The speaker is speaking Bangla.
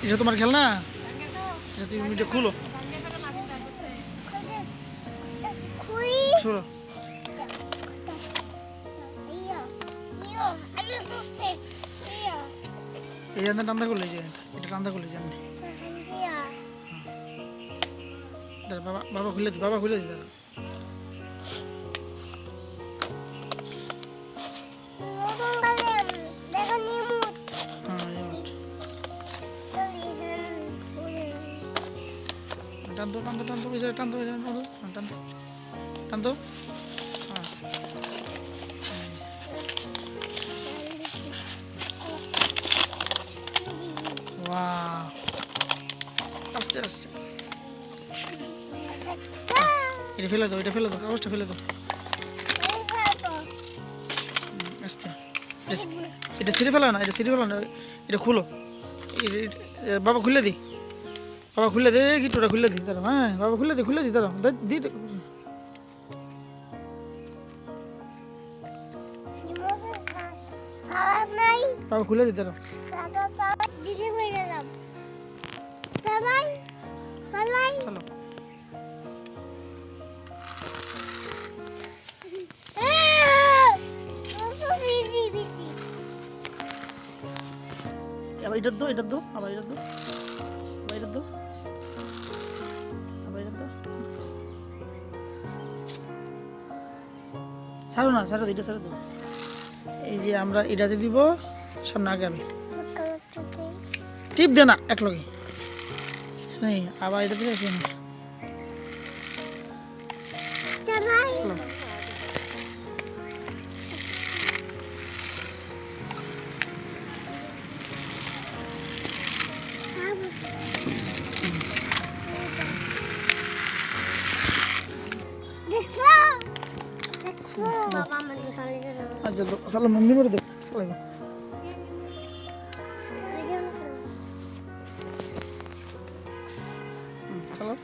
এটা তোমার খেলনা? এটা তুমি এটা খুলো, খুলো। এই যে টান্দা করলে, যে এটা টান্দা করলে যে এমনি। দাঁড়া, বাবা বাবা খুলে দি, বাবা খুলে দি, দাঁড়া। টানতো টানতো টানতো ওই জায়গায় টানতো, টানতো টানতো। ওয়াও, আস্তে আস্তে। এটা ফেলে দাও, এটা ফেলে দাও, কাগজটা ফেলে দাও আস্তে। এটা ছিঁড়ে ফেলা না, এটা ছিঁড়ে ফেলা না, এটা খুলো। বাবা খুলে দি, বাবা খুলে দে, গিট্টুটা খুলে দি, দাঁড়াও। হ্যাঁ বাবা খুলে দি, খুলে দি, দাঁড়াও দি। বাবা খুলে দি, দাঁড়াও। চলো, আবার এটা দো, এটা দো, আবার এটা দো, আবার এটা দো, আবার এটা দো। ছাড়ো না, ছাড়ো, এটা ছাড়ো দো। এই যে আমরা এটাতে দিব, সামনে আগে আমি টিপ দে না এক লগে শুনি, আবার এটা দিলে শুনি। চলো, আচ্ছা চলো মন্দি করে দে, চলো চলো।